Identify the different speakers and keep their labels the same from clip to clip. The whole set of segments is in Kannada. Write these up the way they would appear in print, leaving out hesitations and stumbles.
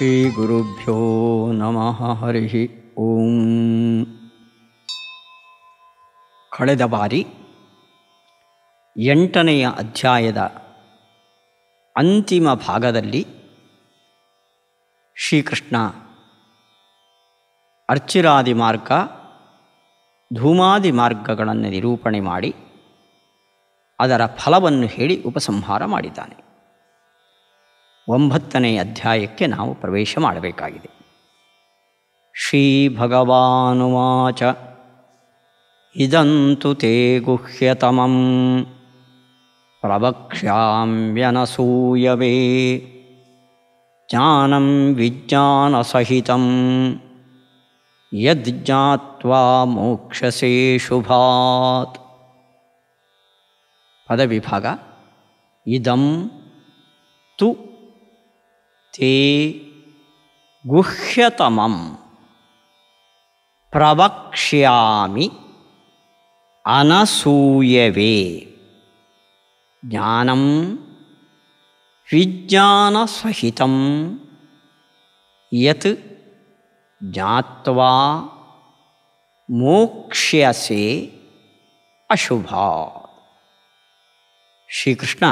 Speaker 1: ಶ್ರೀ ಗುರುಭ್ಯೋ ನಮಃ. ಹರಿ ಓಂ. ಕಳೆದ ಬಾರಿ 8ನೆಯ ಅಧ್ಯಾಯದ ಅಂತಿಮ ಭಾಗದಲ್ಲಿ ಶ್ರೀಕೃಷ್ಣ ಅರ್ಚಿರಾದಿ ಮಾರ್ಗ, ಧೂಮಾದಿ ಮಾರ್ಗಗಳನ್ನು ನಿರೂಪಣೆ ಮಾಡಿ ಅದರ ಫಲವನ್ನು ಹೇಳಿ ಉಪಸಂಹಾರ ಮಾಡಿದ್ದಾನೆ. 9ನೇ ಅಧ್ಯಾಯಕ್ಕೆ ನಾವು ಪ್ರವೇಶ ಮಾಡಬೇಕಾಗಿದೆ. ಶ್ರೀ ಭಗವಾನುವಾಚ ಇದಂತು ತೇ ಗುಹ್ಯತಮಂ ಪ್ರವಕ್ಷ್ಯಾಮ್ಯನಸೂಯವೇ ಜ್ಞಾನಂ ವಿಜ್ಞಾನಸಹಿತಂ ಯಜ್ಞಾತ್ವಾ ಮೋಕ್ಷಸೇ ಶುಭಾತ್. ಪದವಿಭಾಗ. ಇದಂ ತು ತೇ ಗುಹ್ಯತಮಂ ಪ್ರವಕ್ಷ್ಯಾಮಿ ಅನಸೂಯವೇ ಜ್ಞಾನಂ ವಿಜ್ಞಾನಸಹಿತಂ ಯತ್ ಜ್ಞಾತ್ವಾ ಮೋಕ್ಷ್ಯಸೆ ಅಶುಭಾತ್. ಶ್ರೀಕೃಷ್ಣ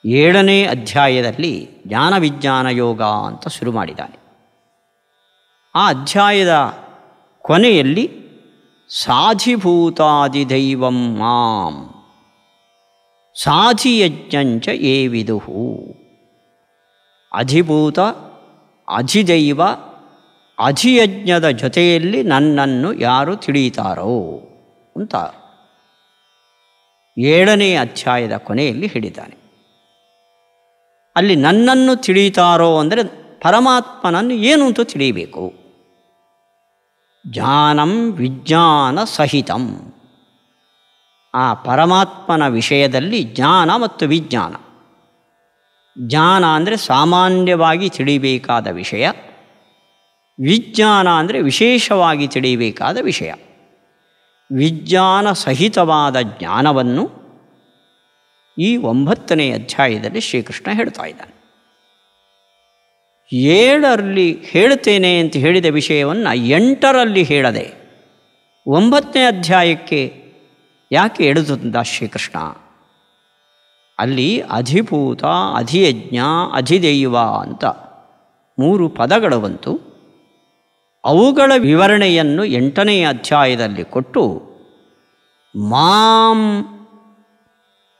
Speaker 1: 7ನೇ ಅಧ್ಯಾಯದಲ್ಲಿ ಜ್ಞಾನ ವಿಜ್ಞಾನ ಯೋಗ ಅಂತ ಶುರು ಮಾಡಿದ್ದಾನೆ. ಆ ಅಧ್ಯಾಯದ ಕೊನೆಯಲ್ಲಿ ಸಾಧಿಭೂತಾದಿದೈವಂ ಮಾಂ ಸಾಧಿಯಜ್ಞಂಚ ಯೇ ವಿದುಹು. ಅಧಿಭೂತ, ಅಧಿದೈವ, ಅಧಿಯಜ್ಞದ ಜೊತೆಯಲ್ಲಿ ನನ್ನನ್ನು ಯಾರು ತಿಳಿಯುತ್ತಾರೋ ಅಂತ 7ನೇ ಅಧ್ಯಾಯದ ಕೊನೆಯಲ್ಲಿ ಹೇಳಿದ್ದಾನೆ. ಅಲ್ಲಿ ನನ್ನನ್ನು ತಿಳಿಯುತ್ತಾರೋ ಅಂದರೆ ಪರಮಾತ್ಮನನ್ನು ಏನು ಅಂತ ತಿಳಿಯಬೇಕು. ಜ್ಞಾನಂ ವಿಜ್ಞಾನ ಸಹಿತಂ. ಆ ಪರಮಾತ್ಮನ ವಿಷಯದಲ್ಲಿ ಜ್ಞಾನ ಮತ್ತು ವಿಜ್ಞಾನ. ಜ್ಞಾನ ಅಂದರೆ ಸಾಮಾನ್ಯವಾಗಿ ತಿಳಿಯಬೇಕಾದ ವಿಷಯ, ವಿಜ್ಞಾನ ಅಂದರೆ ವಿಶೇಷವಾಗಿ ತಿಳಿಯಬೇಕಾದ ವಿಷಯ. ವಿಜ್ಞಾನ ಸಹಿತವಾದ ಜ್ಞಾನವನ್ನು ಈ 9ನೇ ಅಧ್ಯಾಯದಲ್ಲಿ ಶ್ರೀಕೃಷ್ಣ ಹೇಳ್ತಾ ಇದ್ದಾನೆ. 7ರಲ್ಲಿ ಹೇಳ್ತೇನೆ ಅಂತ ಹೇಳಿದ ವಿಷಯವನ್ನು 8ರಲ್ಲಿ ಹೇಳದೆ 9ನೇ ಅಧ್ಯಾಯಕ್ಕೆ ಯಾಕೆ ಎಳೆದಂದ ಶ್ರೀಕೃಷ್ಣ? ಅಲ್ಲಿ ಅಧಿಭೂತ, ಅಧಿಯಜ್ಞ, ಅಧಿದೈವ ಅಂತ 3 ಪದಗಳು ಬಂತು. ಅವುಗಳ ವಿವರಣೆಯನ್ನು 8ನೇ ಅಧ್ಯಾಯದಲ್ಲಿ ಕೊಟ್ಟು ಮಾಂ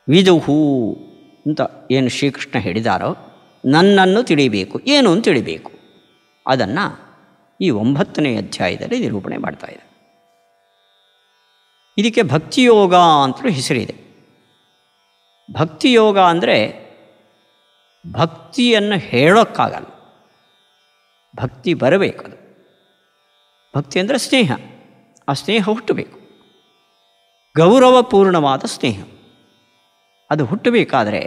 Speaker 1: ವಿದುಹು ಅಂತ ಏನು ಶ್ರೀಕೃಷ್ಣ ಹೇಳಿದಾರೋ, ನನ್ನನ್ನು ತಿಳಿಬೇಕು, ಏನು ಅಂತ ತಿಳಿಬೇಕು, ಅದನ್ನು ಈ 9ನೇ ಅಧ್ಯಾಯದಲ್ಲಿ ನಿರೂಪಣೆ ಮಾಡ್ತಾ ಇದೆ. ಇದಕ್ಕೆ ಭಕ್ತಿಯೋಗ ಅಂತಲೂ ಹೆಸರಿದೆ. ಭಕ್ತಿಯೋಗ ಅಂದರೆ ಭಕ್ತಿಯನ್ನು ಹೇಳೋಕ್ಕಾಗಲ್ಲ, ಭಕ್ತಿ ಬರಬೇಕದು. ಭಕ್ತಿ ಅಂದರೆ ಸ್ನೇಹ. ಆ ಸ್ನೇಹ ಹುಟ್ಟಬೇಕು, ಗೌರವಪೂರ್ಣವಾದ ಸ್ನೇಹ. ಅದು ಹುಟ್ಟಬೇಕಾದರೆ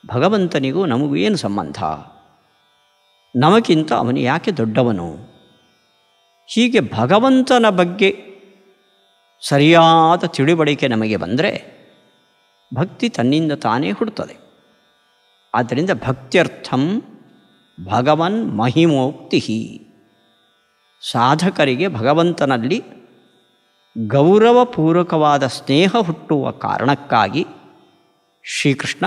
Speaker 1: ಭಗವಂತನಿಗೂ ನಮಗೂ ಏನು ಸಂಬಂಧ, ನಮಗಿಂತ ಅವನು ಯಾಕೆ ದೊಡ್ಡವನು, ಹೀಗೆ ಭಗವಂತನ ಬಗ್ಗೆ ಸರಿಯಾದ ತಿಳಿವಳಿಕೆ ನಮಗೆ ಬಂದರೆ ಭಕ್ತಿ ತನ್ನಿಂದ ತಾನೇ ಹುಟ್ಟುತ್ತದೆ. ಆದ್ದರಿಂದ ಭಕ್ತ್ಯರ್ಥಂ ಭಗವನ್ ಮಹಿಮೋಕ್ತಿ. ಸಾಧಕರಿಗೆ ಭಗವಂತನಲ್ಲಿ ಗೌರವಪೂರ್ವಕವಾದ ಸ್ನೇಹ ಹುಟ್ಟುವ ಕಾರಣಕ್ಕಾಗಿ ಶ್ರೀಕೃಷ್ಣ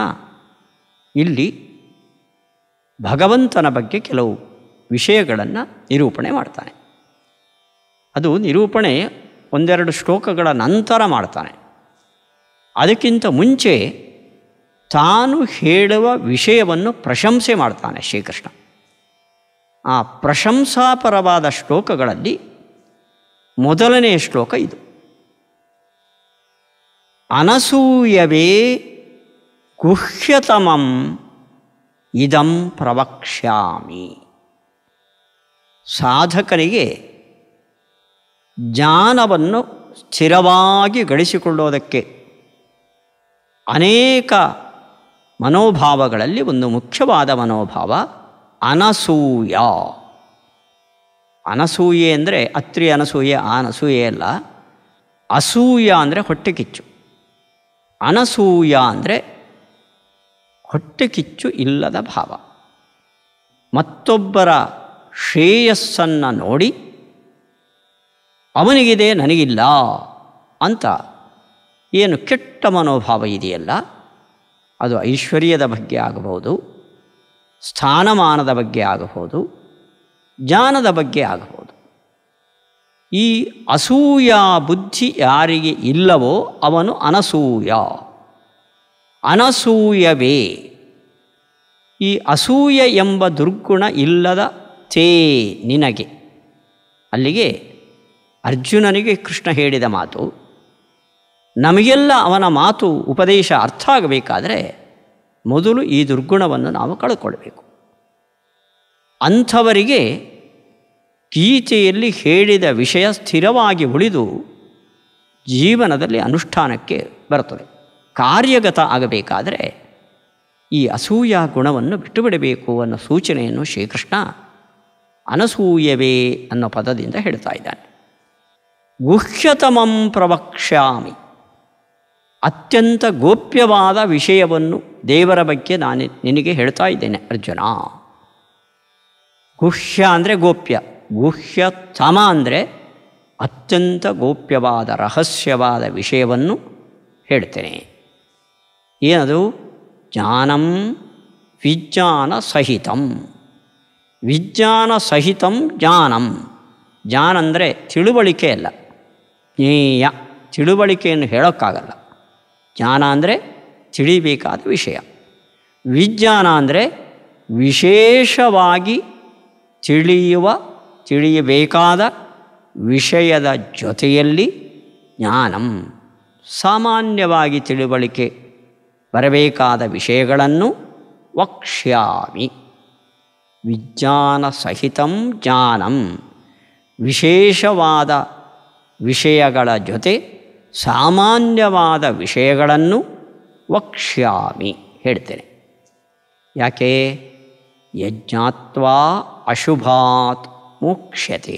Speaker 1: ಇಲ್ಲಿ ಭಗವಂತನ ಬಗ್ಗೆ ಕೆಲವು ವಿಷಯಗಳನ್ನು ನಿರೂಪಣೆ ಮಾಡ್ತಾನೆ. ಅದು ನಿರೂಪಣೆ 1-2 ಶ್ಲೋಕಗಳ ನಂತರ ಮಾಡ್ತಾನೆ. ಅದಕ್ಕಿಂತ ಮುಂಚೆ ತಾನು ಹೇಳುವ ವಿಷಯವನ್ನು ಪ್ರಶಂಸೆ ಮಾಡ್ತಾನೆ ಶ್ರೀಕೃಷ್ಣ. ಆ ಪ್ರಶಂಸಾಪರವಾದ ಶ್ಲೋಕಗಳಲ್ಲಿ ಮೊದಲನೆಯ ಶ್ಲೋಕ ಇದು. ಅನಸೂಯವೇ ಗುಹ್ಯತಮಂ ಇದಂ ಪ್ರವಕ್ಷ್ಯಾಮಿ. ಸಾಧಕನಿಗೆ ಜ್ಞಾನವನ್ನು ಸ್ಥಿರವಾಗಿ ಗಳಿಸಿಕೊಳ್ಳೋದಕ್ಕೆ ಅನೇಕ ಮನೋಭಾವಗಳಲ್ಲಿ ಒಂದು ಮುಖ್ಯವಾದ ಮನೋಭಾವ ಅನಸೂಯ. ಅನಸೂಯೆ ಅಂದರೆ ಅತ್ರಿ ಅನಸೂಯೆ, ಆ ಅನಸೂಯೆ ಅಲ್ಲ. ಅಸೂಯ ಅಂದರೆ ಹೊಟ್ಟೆ ಕಿಚ್ಚು. ಅನಸೂಯ ಅಂದರೆ ಹೊಟ್ಟೆ ಕಿಚ್ಚು ಇಲ್ಲದ ಭಾವ. ಮತ್ತೊಬ್ಬರ ಶ್ರೇಯಸ್ಸನ್ನು ನೋಡಿ ಅವನಿಗಿದೆ ನನಗಿಲ್ಲ ಅಂತ ಏನು ಕೆಟ್ಟ ಮನೋಭಾವ ಇದೆಯಲ್ಲ, ಅದು ಐಶ್ವರ್ಯದ ಬಗ್ಗೆ ಆಗಬಹುದು, ಸ್ಥಾನಮಾನದ ಬಗ್ಗೆ ಆಗಬಹುದು, ಜ್ಞಾನದ ಬಗ್ಗೆ ಆಗಬಹುದು. ಈ ಅಸೂಯ ಬುದ್ಧಿ ಯಾರಿಗೆ ಇಲ್ಲವೋ ಅವನು ಅನಸೂಯ. ಅನಸೂಯವೇ ಈ ಅಸೂಯ ಎಂಬ ದುರ್ಗುಣ ಇಲ್ಲದ ತೇ ನಿನಗೆ. ಅಲ್ಲಿಗೆ ಅರ್ಜುನನಿಗೆ ಕೃಷ್ಣ ಹೇಳಿದ ಮಾತು, ನಮಗೆಲ್ಲ ಅವನ ಮಾತು ಉಪದೇಶ ಅರ್ಥ ಆಗಬೇಕಾದರೆ ಮೊದಲು ಈ ದುರ್ಗುಣವನ್ನು ನಾವು ಕಳ್ಕೊಳ್ಬೇಕು. ಅಂಥವರಿಗೆ ಗೀತೆಯಲ್ಲಿ ಹೇಳಿದ ವಿಷಯ ಸ್ಥಿರವಾಗಿ ಉಳಿದು ಜೀವನದಲ್ಲಿ ಅನುಷ್ಠಾನಕ್ಕೆ ಬರುತ್ತದೆ. ಕಾರ್ಯಗತ ಆಗಬೇಕಾದರೆ ಈ ಅಸೂಯ ಗುಣವನ್ನು ಬಿಟ್ಟುಬಿಡಬೇಕು ಅನ್ನೋ ಸೂಚನೆಯನ್ನು ಶ್ರೀಕೃಷ್ಣ ಅನಸೂಯವೇ ಅನ್ನೋ ಪದದಿಂದ ಹೇಳ್ತಾ ಇದ್ದಾನೆ. ಗುಹ್ಯತಮಂ ಪ್ರವಕ್ಷ್ಯಾಮಿ, ಅತ್ಯಂತ ಗೋಪ್ಯವಾದ ವಿಷಯವನ್ನು ದೇವರ ಬಗ್ಗೆ ನಾನು ನಿನಗೆ ಹೇಳ್ತಾ ಇದ್ದೇನೆ ಅರ್ಜುನ. ಗುಹ್ಯ ಅಂದರೆ ಗೋಪ್ಯ, ಗುಹ್ಯತಮ ಅಂದರೆ ಅತ್ಯಂತ ಗೋಪ್ಯವಾದ ರಹಸ್ಯವಾದ ವಿಷಯವನ್ನು ಹೇಳ್ತೇನೆ. ಏನದು? ಜ್ಞಾನಂ ವಿಜ್ಞಾನ ಸಹಿತಂ. ವಿಜ್ಞಾನ ಸಹಿತಂ ಜ್ಞಾನಂ. ಜ್ಞಾನ ಅಂದರೆ ತಿಳುವಳಿಕೆ ಅಲ್ಲ, ಜ್ಞೇಯ. ತಿಳುವಳಿಕೆಯನ್ನು ಹೇಳೋಕ್ಕಾಗಲ್ಲ. ಜ್ಞಾನ ಅಂದರೆ ತಿಳಿಬೇಕಾದ ವಿಷಯ. ವಿಜ್ಞಾನ ಅಂದರೆ ವಿಶೇಷವಾಗಿ ತಿಳಿಯಬೇಕಾದ ವಿಷಯದ ಜೊತೆಯಲ್ಲಿ ಜ್ಞಾನಂ. ಸಾಮಾನ್ಯವಾಗಿ ತಿಳುವಳಿಕೆ ಬರಬೇಕಾದ ವಿಷಯಗಳನ್ನು ವಕ್ಷ್ಯಾಮಿ. ವಿಜ್ಞಾನ ಸಹಿತಂ ಜ್ಞಾನಂ, ವಿಶೇಷವಾದ ವಿಷಯಗಳ ಜೊತೆ ಸಾಮಾನ್ಯವಾದ ವಿಷಯಗಳನ್ನು ವಕ್ಷ್ಯಾಮಿ ಹೇಳ್ತೇನೆ. ಯಾಕೆ? ಯಜ್ಞಾತ್ವಾ ಅಶುಭಾತ್ ಮೋಕ್ಷ್ಯತೆ.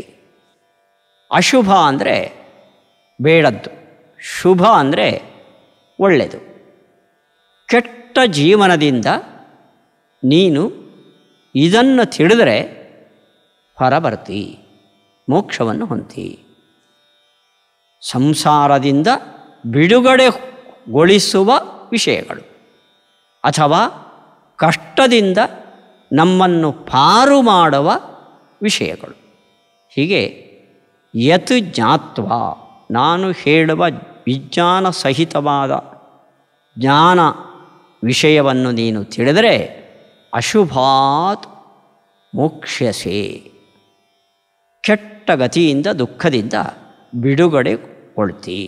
Speaker 1: ಅಶುಭ ಅಂದರೆ ಬೇಡದ್ದು, ಶುಭ ಅಂದರೆ ಒಳ್ಳೆಯದು. ಕೆಟ್ಟ ಜೀವನದಿಂದ ನೀನು ಇದನ್ನು ತಿಳಿದರೆ ಹೊರಬರ್ತಿ, ಮೋಕ್ಷವನ್ನು ಹೊಂದಿ. ಸಂಸಾರದಿಂದ ಬಿಡುಗಡೆಗೊಳಿಸುವ ವಿಷಯಗಳು ಅಥವಾ ಕಷ್ಟದಿಂದ ನಮ್ಮನ್ನು ಪಾರು ಮಾಡುವ ವಿಷಯಗಳು. ಹೀಗೆ ಯತ್ ಜ್ಞಾತ್ವ, ನಾನು ಹೇಳುವ ವಿಜ್ಞಾನ ಸಹಿತವಾದ ಜ್ಞಾನ ವಿಷಯವನ್ನು ನೀನು ತಿಳಿದರೆ ಅಶುಭಾತ್ ಮೋಕ್ಷ್ಯಸೆ, ಕೆಟ್ಟ ಗತಿಯಿಂದ ದುಃಖದಿಂದ ಬಿಡುಗಡೆಗೊಳ್ತಿ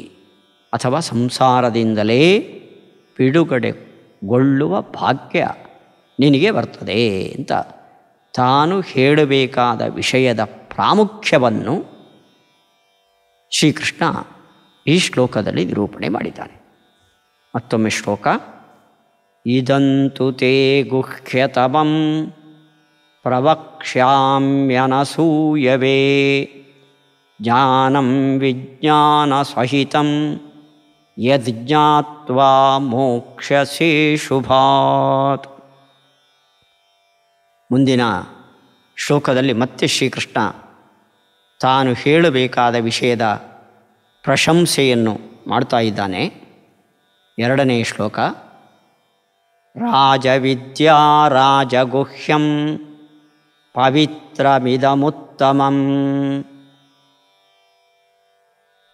Speaker 1: ಅಥವಾ ಸಂಸಾರದಿಂದಲೇ ಬಿಡುಗಡೆಗೊಳ್ಳುವ ಭಾಗ್ಯ ನಿನಗೆ ಬರ್ತದೆ ಅಂತ ತಾನು ಹೇಳಬೇಕಾದ ವಿಷಯದ ಪ್ರಾಮುಖ್ಯವನ್ನು ಶ್ರೀಕೃಷ್ಣ ಈ ಶ್ಲೋಕದಲ್ಲಿ ನಿರೂಪಣೆ ಮಾಡಿದ್ದಾನೆ. ಮತ್ತೊಮ್ಮೆ ಶ್ಲೋಕ. ಇದಂತು ತೇ ಗುಹ್ಯತಮಂ ಪ್ರವಕ್ಷ್ಯಾಮ್ಯನಸೂಯವೇ ಜ್ಞಾನಂ ವಿಜ್ಞಾನ ಸಹಿತಂ ಯಜ್ಞಾತ್ವಾ ಮೋಕ್ಷಸೇ ಶುಭಾತ್. ಮುಂದಿನ ಶ್ಲೋಕದಲ್ಲಿ ಮತ್ತೆ ಶ್ರೀಕೃಷ್ಣ ತಾನು ಹೇಳಬೇಕಾದ ವಿಷಯದ ಪ್ರಶಂಸೆಯನ್ನು ಮಾಡ್ತಾ ಇದ್ದಾನೆ. ಎರಡನೇ ಶ್ಲೋಕ. ರಾಜವಿದ್ಯಾ ರಾಜಗುಹ್ಯಂ ಪವಿತ್ರಮಿದಮುತ್ತಮಂ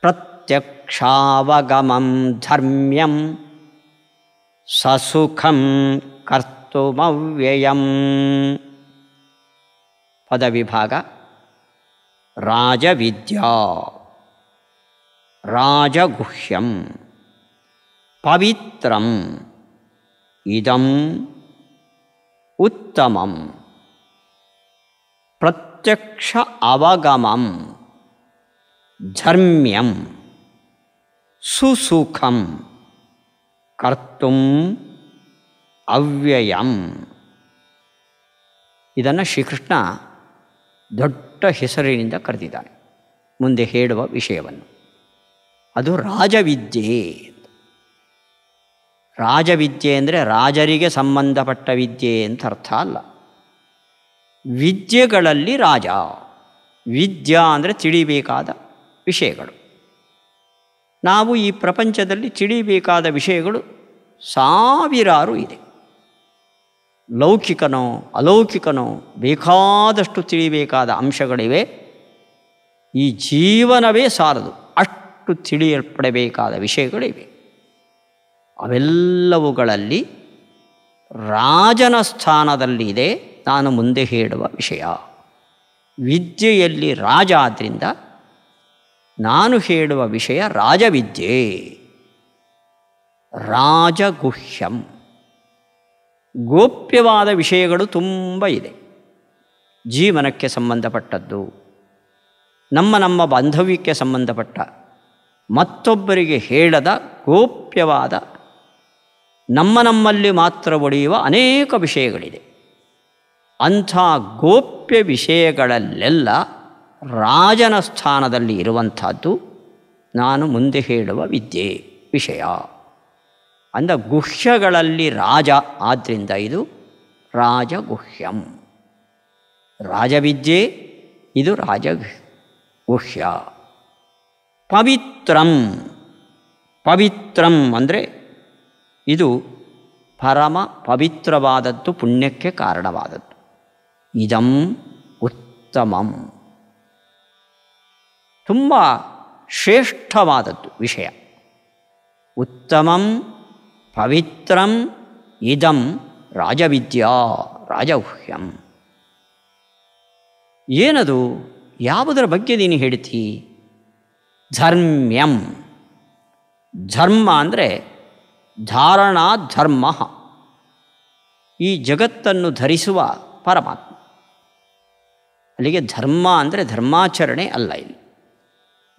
Speaker 1: ಪ್ರತ್ಯಕ್ಷಾವಗಮಂ ಧರ್ಮ್ಯಂ ಸಸುಖಂ ಕರ್ತುಮವ್ಯಯಂ. ಪದವಿಭಾಗ. ರಾಜವಿದ್ಯಾ ರಾಜಗುಹ್ಯಂ ಪವಿತ್ರಂ ಇದಂ ಉತ್ತಮಂ ಪ್ರತ್ಯಕ್ಷ ಅವಗಮಂ ಧರ್ಮ್ಯಂ ಸುಸುಖಂ ಕರ್ತುಂ ಅವ್ಯಯಂ. ಇದನ್ನು ಶ್ರೀಕೃಷ್ಣ ದೊಡ್ಡ ಹೆಸರಿನಿಂದ ಕರೆದಿದ್ದಾನೆ ಮುಂದೆ ಹೇಳುವ ವಿಷಯವನ್ನು. ಅದು ರಾಜವಿದ್ಯೆ. ರಾಜವಿದ್ಯೆ ಅಂದರೆ ರಾಜರಿಗೆ ಸಂಬಂಧಪಟ್ಟ ವಿದ್ಯೆ ಅಂತ ಅರ್ಥ ಅಲ್ಲ. ವಿದ್ಯೆಗಳಲ್ಲಿ ರಾಜ. ವಿದ್ಯಾ ಅಂದರೆ ತಿಳಿಬೇಕಾದ ವಿಷಯಗಳು. ನಾವು ಈ ಪ್ರಪಂಚದಲ್ಲಿ ತಿಳಿಬೇಕಾದ ವಿಷಯಗಳು ಸಾವಿರಾರು ಇದೆ. ಲೌಕಿಕನೋ ಅಲೌಕಿಕನೋ ಬೇಕಾದಷ್ಟು ತಿಳಿಬೇಕಾದ ಅಂಶಗಳಿವೆ. ಈ ಜೀವನವೇ ಸಾಲದು, ಅಷ್ಟು ತಿಳಿಯಲ್ಪಡಬೇಕಾದ ವಿಷಯಗಳಿವೆ. ಅವೆಲ್ಲವುಗಳಲ್ಲಿ ರಾಜನ ಸ್ಥಾನದಲ್ಲಿದೆ ನಾನು ಮುಂದೆ ಹೇಳುವ ವಿಷಯ. ವಿದ್ಯೆಯಲ್ಲಿ ರಾಜ ಆದ್ದರಿಂದ ನಾನು ಹೇಳುವ ವಿಷಯ ರಾಜವಿದ್ಯೆ. ರಾಜಗುಹ್ಯಂ, ಗೋಪ್ಯವಾದ ವಿಷಯಗಳು ತುಂಬ ಇದೆ. ಜೀವನಕ್ಕೆ ಸಂಬಂಧಪಟ್ಟದ್ದು, ನಮ್ಮ ಬಾಂಧವ್ಯಕ್ಕೆ ಸಂಬಂಧಪಟ್ಟ, ಮತ್ತೊಬ್ಬರಿಗೆ ಹೇಳದ ಗೋಪ್ಯವಾದ, ನಮ್ಮಲ್ಲಿ ಮಾತ್ರ ಒಡೆಯುವ ಅನೇಕ ವಿಷಯಗಳಿದೆ. ಅಂಥ ಗೋಪ್ಯ ವಿಷಯಗಳಲ್ಲೆಲ್ಲ ರಾಜನ ಸ್ಥಾನದಲ್ಲಿ ಇರುವಂಥದ್ದು ನಾನು ಮುಂದೆ ಹೇಳುವ ವಿದ್ಯೆ ವಿಷಯ. ಅಂದ ಗುಹ್ಯಗಳಲ್ಲಿ ರಾಜ ಆದ್ದರಿಂದ ಇದು ರಾಜಗುಹ್ಯಂ. ರಾಜವಿದ್ಯೆ ಇದು ರಾಜಗುಹ್ಯ. ಪವಿತ್ರಂ, ಪವಿತ್ರಂ ಅಂದರೆ ಇದು ಪರಮ ಪವಿತ್ರವಾದದ್ದು, ಪುಣ್ಯಕ್ಕೆ ಕಾರಣವಾದದ್ದು. ಇದಂ ಉತ್ತಮಂ, ತುಂಬ ಶ್ರೇಷ್ಠವಾದದ್ದು ವಿಷಯ. ಉತ್ತಮಂ ಪವಿತ್ರಂ ಇದಂ ರಾಜವಿದ್ಯಾ ರಾಜಗುಹ್ಯಂ. ಏನದು? ಯಾವುದರ ಬಗ್ಗೆ ನೀನು ಹೇಳ್ತೀ? ಧರ್ಮ್ಯಂ. ಧರ್ಮ ಅಂದರೆ ಧಾರಣಾ ಧರ್ಮ. ಈ ಜಗತ್ತನ್ನು ಧರಿಸುವ ಪರಮಾತ್ಮ. ಅಲ್ಲಿಗೆ ಧರ್ಮ ಅಂದರೆ ಧರ್ಮಾಚರಣೆ ಅಲ್ಲ. ಇಲ್ಲಿ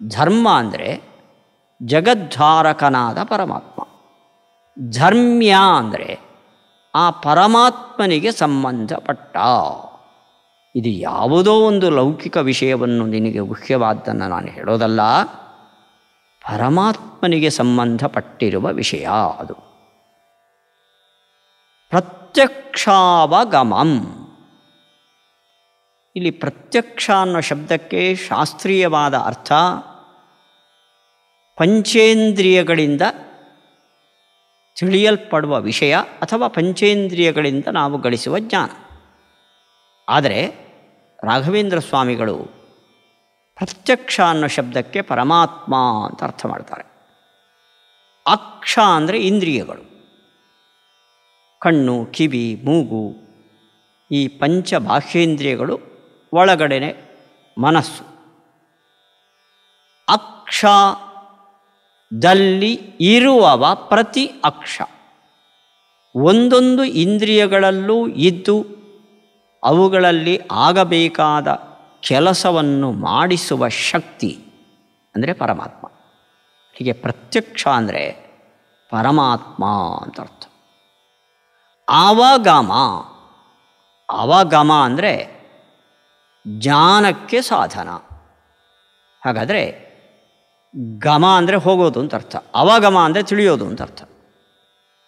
Speaker 1: ಧರ್ಮ ಅಂದರೆ ಜಗದ್ಧಾರಕನಾದ ಪರಮಾತ್ಮ. ಧರ್ಮ್ಯ ಅಂದರೆ ಆ ಪರಮಾತ್ಮನಿಗೆ ಸಂಬಂಧಪಟ್ಟ. ಇದು ಯಾವುದೋ ಒಂದು ಲೌಕಿಕ ವಿಷಯವನ್ನು ನಿನಗೆ ಗುಹ್ಯವಾದ್ದನ್ನು ನಾನು ಹೇಳೋದಲ್ಲ, ಪರಮಾತ್ಮನಿಗೆ ಸಂಬಂಧಪಟ್ಟಿರುವ ವಿಷಯ ಅದು. ಪ್ರತ್ಯಕ್ಷಾವಗಮಂ. ಇಲ್ಲಿ ಪ್ರತ್ಯಕ್ಷ ಅನ್ನೋ ಶಬ್ದಕ್ಕೆ ಶಾಸ್ತ್ರೀಯವಾದ ಅರ್ಥ ಪಂಚೇಂದ್ರಿಯಗಳಿಂದ ತಿಳಿಯಲ್ಪಡುವ ವಿಷಯ ಅಥವಾ ಪಂಚೇಂದ್ರಿಯಗಳಿಂದ ನಾವು ಗಳಿಸುವ ಜ್ಞಾನ. ಆದರೆ ರಾಘವೇಂದ್ರ ಸ್ವಾಮಿಗಳು ಪ್ರತ್ಯಕ್ಷ ಅನ್ನೋ ಶಬ್ದಕ್ಕೆ ಪರಮಾತ್ಮ ಅಂತ ಅರ್ಥ ಮಾಡ್ತಾರೆ. ಅಕ್ಷ ಅಂದರೆ ಇಂದ್ರಿಯಗಳು, ಕಣ್ಣು, ಕಿವಿ, ಮೂಗು, ಈ ಪಂಚ ಬಾಹ್ಯೇಂದ್ರಿಯಗಳು, ಒಳಗಡೆನೆ ಮನಸ್ಸು. ಅಕ್ಷದಲ್ಲಿ ಇರುವವ ಪ್ರತಿ ಅಕ್ಷ. ಒಂದೊಂದು ಇಂದ್ರಿಯಗಳಲ್ಲೂ ಇದ್ದು ಅವುಗಳಲ್ಲಿ ಆಗಬೇಕಾದ ಕೆಲಸವನ್ನು ಮಾಡಿಸುವ ಶಕ್ತಿ ಅಂದರೆ ಪರಮಾತ್ಮ. ಹೀಗೆ ಪ್ರತ್ಯಕ್ಷ ಅಂದರೆ ಪರಮಾತ್ಮ ಅಂತ ಅರ್ಥ. ಅವಗಮ. ಅವಗಮ ಅಂದರೆ ಜ್ಞಾನಕ್ಕೆ ಸಾಧನ. ಹಾಗಾದರೆ ಗಮ ಅಂದರೆ ಹೋಗೋದು ಅಂತ ಅರ್ಥ, ಅವಗಮ ಅಂದರೆ ತಿಳಿಯೋದು ಅಂತ ಅರ್ಥ.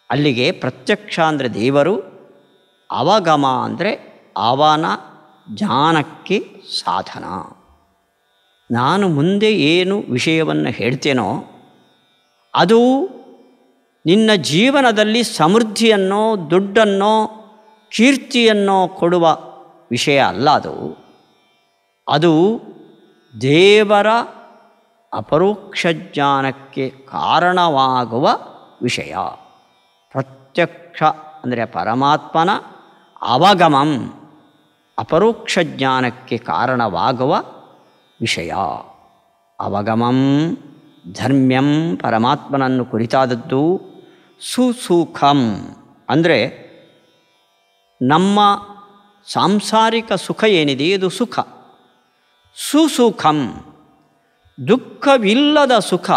Speaker 1: ಅಲ್ಲಿಗೆ ಪ್ರತ್ಯಕ್ಷ ಅಂದರೆ ದೇವರು, ಅವಗಮ ಅಂದರೆ ಅವನ ಜ್ಞಾನಕ್ಕೆ ಸಾಧನ. ನಾನು ಮುಂದೆ ಏನು ವಿಷಯವನ್ನು ಹೇಳ್ತೇನೋ ಅದು ನಿನ್ನ ಜೀವನದಲ್ಲಿ ಸಮೃದ್ಧಿಯನ್ನೋ ದುಡ್ಡನ್ನೋ ಕೀರ್ತಿಯನ್ನೋ ಕೊಡುವ ವಿಷಯ ಅಲ್ಲ. ಅದು ದೇವರ ಅಪರೋಕ್ಷ ಜ್ಞಾನಕ್ಕೆ ಕಾರಣವಾಗುವ ವಿಷಯ. ಪ್ರತ್ಯಕ್ಷ ಅಂದರೆ ಪರಮಾತ್ಮನ ಅವಗಮಂ, ಅಪರೋಕ್ಷ ಜ್ಞಾನಕ್ಕೆ ಕಾರಣವಾಗುವ ವಿಷಯ. ಅವಗಮಂ ಧರ್ಮ್ಯಂ ಪರಮಾತ್ಮನನ್ನು ಕುರಿತಾದದ್ದು. ಸುಸುಖಂ ಅಂದರೆ ನಮ್ಮ ಸಾಂಸಾರಿಕ ಸುಖ ಏನಿದೆ ಇದು ಸುಖ. ಸುಸುಖಂ ದುಃಖವಿಲ್ಲದ ಸುಖ,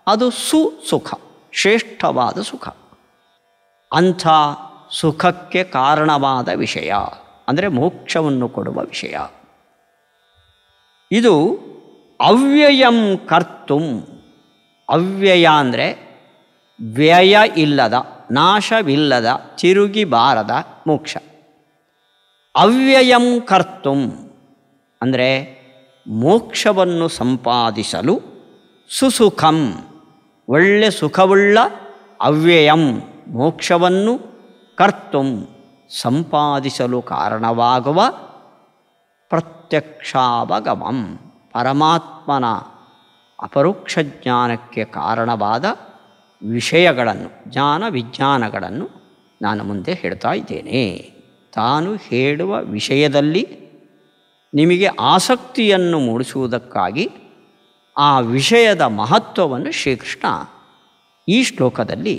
Speaker 1: ಅದು ಸುಸುಖ, ಶ್ರೇಷ್ಠವಾದ ಸುಖ. ಅಂಥ ಸುಖಕ್ಕೆ ಕಾರಣವಾದ ವಿಷಯ ಅಂದರೆ ಮೋಕ್ಷವನ್ನು ಕೊಡುವ ವಿಷಯ. ಇದು ಅವ್ಯಯಂ ಕರ್ತುಂ. ಅವ್ಯಯ ಅಂದರೆ ವ್ಯಯ ಇಲ್ಲದ, ನಾಶವಿಲ್ಲದ, ತಿರುಗಿ ಬಾರದ ಮೋಕ್ಷ. ಅವ್ಯಯಂ ಕರ್ತುಂ ಅಂದರೆ ಮೋಕ್ಷವನ್ನು ಸಂಪಾದಿಸಲು, ಸುಸುಖಂ ಒಳ್ಳೆ ಸುಖವುಳ್ಳ, ಅವ್ಯಯಂ ಮೋಕ್ಷವನ್ನು ಕರ್ತುಂ ಸಂಪಾದಿಸಲು ಕಾರಣವಾಗುವ, ಪ್ರತ್ಯಕ್ಷಾವಗಮಂ ಪರಮಾತ್ಮನ ಅಪರೋಕ್ಷ ಜ್ಞಾನಕ್ಕೆ ಕಾರಣವಾದ ವಿಷಯಗಳನ್ನು, ಜ್ಞಾನ ವಿಜ್ಞಾನಗಳನ್ನು ನಾನು ಮುಂದೆ ಹೇಳ್ತಾ ಇದ್ದೇನೆ. ತಾನು ಹೇಳುವ ವಿಷಯದಲ್ಲಿ ನಿಮಗೆ ಆಸಕ್ತಿಯನ್ನು ಮೂಡಿಸುವುದಕ್ಕಾಗಿ ಆ ವಿಷಯದ ಮಹತ್ವವನ್ನು ಶ್ರೀಕೃಷ್ಣ ಈ ಶ್ಲೋಕದಲ್ಲಿ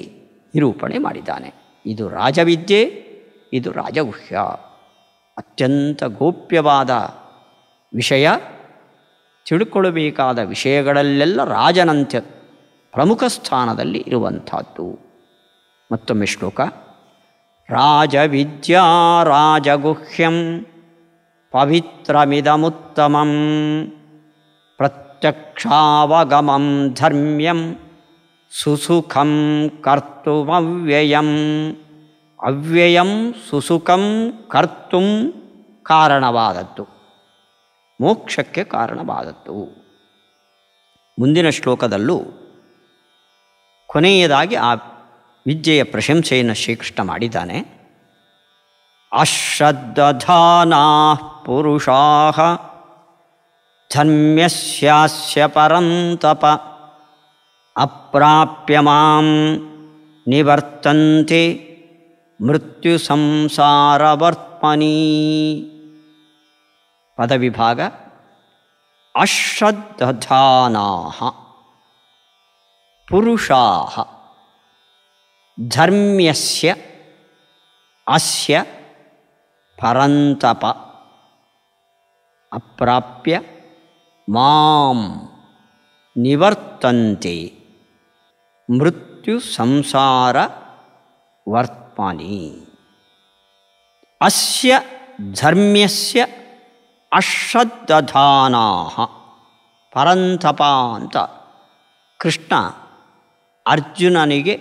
Speaker 1: ನಿರೂಪಣೆ ಮಾಡಿದ್ದಾನೆ. ಇದು ರಾಜವಿದ್ಯೆ, ಇದು ರಾಜಗುಹ್ಯ, ಅತ್ಯಂತ ಗೋಪ್ಯವಾದ ವಿಷಯ. ತಿಳ್ಕೊಳ್ಳಬೇಕಾದ ವಿಷಯಗಳಲ್ಲೆಲ್ಲ ರಾಜನಂತ್ಯ ಪ್ರಮುಖ ಸ್ಥಾನದಲ್ಲಿ ಇರುವಂಥದ್ದು. ಮತ್ತೊಮ್ಮೆ ಶ್ಲೋಕ. ರಾಜವಿದ್ಯಾ ರಾಜಗುಹ್ಯಂ ಪವಿತ್ರಮಿದಮುತ್ತಮಂ ಪ್ರತ್ಯಕ್ಷಾವಗಮಂ ಧರ್ಮ್ಯಂ ಸುಸುಖಂ ಕರ್ತುಮವ್ಯಯಂ. ಅವ್ಯಯಂ ಸುಸುಖಂ ಕರ್ತುಂ ಕಾರಣವಾದದ್ದು, ಮೋಕ್ಷಕ್ಕೆ ಕಾರಣವಾದದ್ದು. ಮುಂದಿನ ಶ್ಲೋಕದಲ್ಲೂ ಕೊನೆಯದಾಗಿ ಆ ವಿದ್ಯೆಯ ಪ್ರಶಂಸೆಯನ್ನು ಶ್ರೀಕೃಷ್ಣ ಮಾಡಿದ್ದಾನೆ. ಅಶ್ರದ್ಧಾನಾ ಪುರುಷಾಃ ಧರ್ಮ್ಯಸ್ಯಾಸ್ಯ ಪರಂತಪ ಅಪ್ರಾಪ್ಯ ಮಾಂ ನಿವರ್ತಂತೆ ಮೃತ್ಯು ಸಂಸಾರವರ್ತ್ಮನಿ. ಪದವಿಭಾಗ. ಅಶ್ರದ್ಧಾನಾಃ ಪುರುಷಾಃ ಧರ್ಮ್ಯಸ್ಯ ಅಸ್ಯ ಪರಂತಪ ಅಪ್ರಾಪ್ಯ ಮಾಂ ನಿವರ್ತಂತೆ ಮೃತ್ಯು ಸಂಸಾರ ವರ್ತ್ಮನಿ. ಅಸ್ಯ ಧರ್ಮ್ಯಸ್ಯ ಅಶ್ರದ್ಧಾನಾಃ ಪರಂತಪ ಅಂತ ಕೃಷ್ಣ ಅರ್ಜುನನಿಗೆ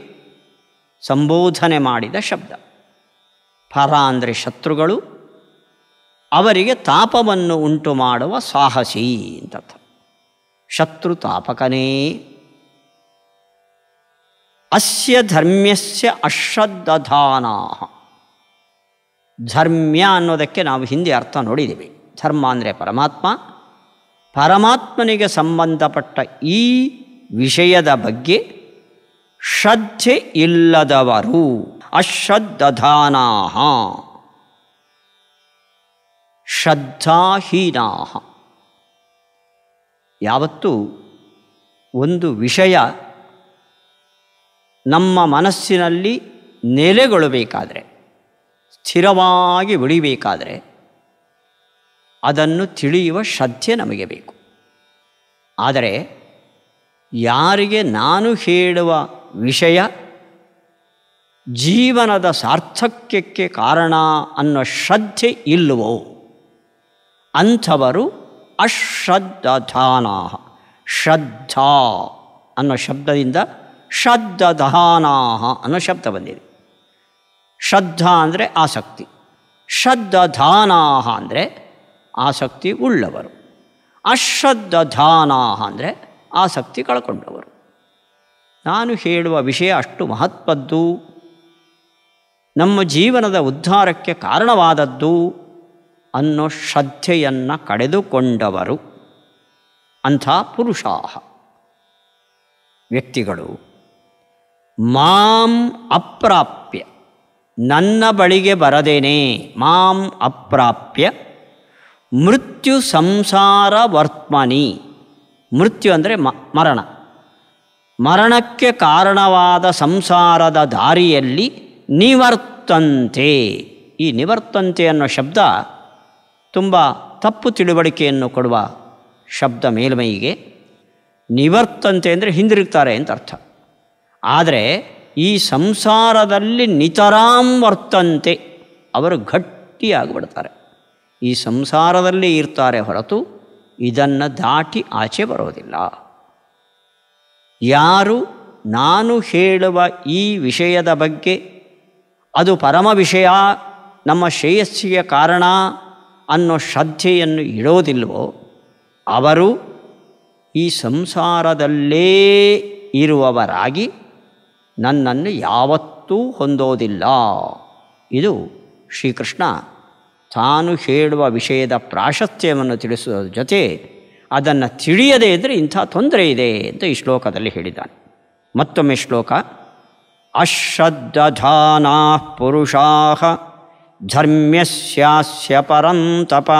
Speaker 1: ಸಂಬೋಧನೆ ಮಾಡಿದ ಶಬ್ದ. ಪರ ಅಂದರೆ ಶತ್ರುಗಳು, ಅವರಿಗೆ ತಾಪವನ್ನು ಉಂಟು ಮಾಡುವ ಸಾಹಸಿ ಅಂತ. ಶತ್ರು ತಾಪಕನೇ. ಅಸ್ಯ ಧರ್ಮ್ಯಸ್ಯ ಅಶ್ರದ್ಧಾನಾಃ. ಧರ್ಮ್ಯ ಅನ್ನೋದಕ್ಕೆ ನಾವು ಹಿಂದೆ ಅರ್ಥ ನೋಡಿದ್ದೀವಿ. ಧರ್ಮ ಅಂದರೆ ಪರಮಾತ್ಮ, ಪರಮಾತ್ಮನಿಗೆ ಸಂಬಂಧಪಟ್ಟ ಈ ವಿಷಯದ ಬಗ್ಗೆ ಶ್ರದ್ಧೆ ಇಲ್ಲದವರು ಅಶ್ರದ್ಧಾನಾಃ, ಶ್ರದ್ಧಾಹೀನಾಃ. ಯಾವತ್ತೂ ಒಂದು ವಿಷಯ ನಮ್ಮ ಮನಸ್ಸಿನಲ್ಲಿ ನೆಲೆಗೊಳ್ಳಬೇಕಾದರೆ, ಸ್ಥಿರವಾಗಿ ಉಳಿಬೇಕಾದರೆ ಅದನ್ನು ತಿಳಿಯುವ ಶ್ರದ್ಧೆ ನಮಗೆ ಬೇಕು. ಆದರೆ ಯಾರಿಗೆ ನಾನು ಹೇಳುವ ವಿಷಯ ಜೀವನದ ಸಾರ್ಥಕ್ಯಕ್ಕೆ ಕಾರಣ ಅನ್ನೋ ಶ್ರದ್ಧೆ ಇಲ್ಲವೋ ಅಂಥವರು ಅಶ್ರದ್ಧಾನಾಃ. ಶ್ರದ್ಧಾ ಅನ್ನೋ ಶಬ್ದದಿಂದ ಶ್ರದ್ಧಾನಾಃ ಅನ್ನೋ ಶಬ್ದ ಬಂದಿದೆ. ಶ್ರದ್ಧಾ ಅಂದರೆ ಆಸಕ್ತಿ, ಶ್ರದ್ಧಾನಾಃ ಅಂದರೆ ಆಸಕ್ತಿ ಉಳ್ಳವರು, ಅಶ್ರದ್ಧಾನಾಃ ಅಂದರೆ ಆಸಕ್ತಿ ಕಳ್ಕೊಂಡವರು. ನಾನು ಹೇಳುವ ವಿಷಯ ಅಷ್ಟು ಮಹತ್ವದ್ದು, ನಮ್ಮ ಜೀವನದ ಉದ್ಧಾರಕ್ಕೆ ಕಾರಣವಾದದ್ದು ಅನ್ನೋ ಶ್ರದ್ಧೆಯನ್ನು ಕಳೆದುಕೊಂಡವರು ಅಂಥ ಪುರುಷಾಃ ವ್ಯಕ್ತಿಗಳು ಮಾಂ ಅಪ್ರಾಪ್ಯ, ನನ್ನ ಬಳಿಗೆ ಬರದೇನೆ, ಮಾಂ ಅಪ್ರಾಪ್ಯ ಮೃತ್ಯು ಸಂಸಾರ ವರ್ತ್ಮನಿ. ಮೃತ್ಯು ಅಂದರೆ ಮರಣ, ಮರಣಕ್ಕೆ ಕಾರಣವಾದ ಸಂಸಾರದ ದಾರಿಯಲ್ಲಿ ನಿವರ್ತಂತೆ. ಈ ನಿವರ್ತಂತೆ ಅನ್ನೋ ಶಬ್ದ ತುಂಬ ತಪ್ಪು ತಿಳುವಳಿಕೆಯನ್ನು ಕೊಡುವ ಶಬ್ದ ಮೇಲ್ಮೈಗೆ. ನಿವರ್ತಂತೆ ಅಂದರೆ ಹಿಂದಿರುಗ್ತಾರೆ ಅಂತ ಅರ್ಥ. ಆದರೆ ಈ ಸಂಸಾರದಲ್ಲಿ ನಿತರಾಂ ವರ್ತಂತೆ, ಅವರು ಗಟ್ಟಿಯಾಗಿಬಿಡ್ತಾರೆ. ಈ ಸಂಸಾರದಲ್ಲಿ ಇರ್ತಾರೆ ಹೊರತು ಇದನ್ನು ದಾಟಿ ಆಚೆ ಬರೋದಿಲ್ಲ. ಯಾರು ನಾನು ಹೇಳುವ ಈ ವಿಷಯದ ಬಗ್ಗೆ ಅದು ಪರಮ ವಿಷಯ ನಮ್ಮ ಶ್ರೇಯಸ್ಸಿಗೆ ಕಾರಣ ಅನ್ನೋ ಶ್ರದ್ಧೆಯನ್ನು ಇಡೋದಿಲ್ವೋ ಅವರು ಈ ಸಂಸಾರದಲ್ಲೇ ಇರುವವರಾಗಿ ನನ್ನನ್ನು ಯಾವತ್ತೂ ಹೊಂದೋದಿಲ್ಲ. ಇದು ಶ್ರೀಕೃಷ್ಣ ತಾನು ಹೇಳುವ ವಿಷಯದ ಪ್ರಾಶಸ್ತ್ಯವನ್ನು ತಿಳಿಸುವುದರ ಜೊತೆ ಅದನ್ನು ತಿಳಿಯದೇ ಇದ್ದರೆ ಇಂಥ ತೊಂದರೆ ಇದೆ ಅಂತ ಈ ಶ್ಲೋಕದಲ್ಲಿ ಹೇಳಿದ್ದಾನೆ. ಮತ್ತೊಮ್ಮೆ ಶ್ಲೋಕ. ಅಶ್ರದ್ಧಾನಾ ಪುರುಷಾ ಧರ್ಮ್ಯಸ್ಯಾಸ್ಯ ಪರಂತಪ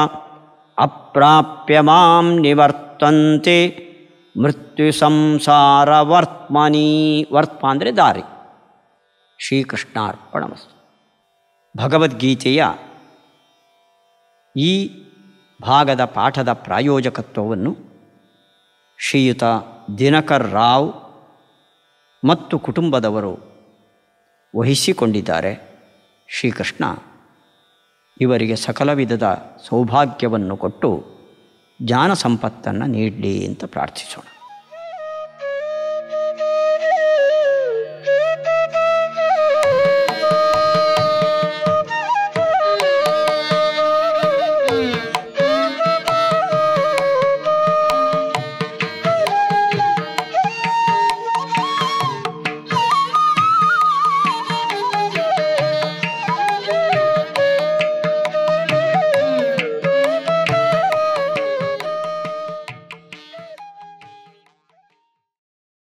Speaker 1: ಅಪ್ರಾಪ್ಯ ಮಾಂ ನಿವರ್ತಂತೆ ಮೃತ್ಯು ಸಂಸಾರ ವರ್ತ್ಮನಿ. ವರ್ತ್ಮ ಅಂದರೆ ದಾರಿ. ಶ್ರೀಕೃಷ್ಣಾರ್ಪಣಮಸ್ತು. ಭಗವದ್ಗೀತೆಯ ಈ ಭಾಗದ ಪಾಠದ ಪ್ರಾಯೋಜಕತ್ವವನ್ನು ಶ್ರೀಯುತ ದಿನಕರ್ ರಾವ್ ಮತ್ತು ಕುಟುಂಬದವರು ವಹಿಸಿಕೊಂಡಿದ್ದಾರೆ. ಶ್ರೀಕೃಷ್ಣ ಇವರಿಗೆ ಸಕಲ ವಿಧದ ಸೌಭಾಗ್ಯವನ್ನು ಕೊಟ್ಟು ಜ್ಞಾನ ಸಂಪತ್ತನ್ನು ನೀಡಲಿ ಅಂತ ಪ್ರಾರ್ಥಿಸೋಣ.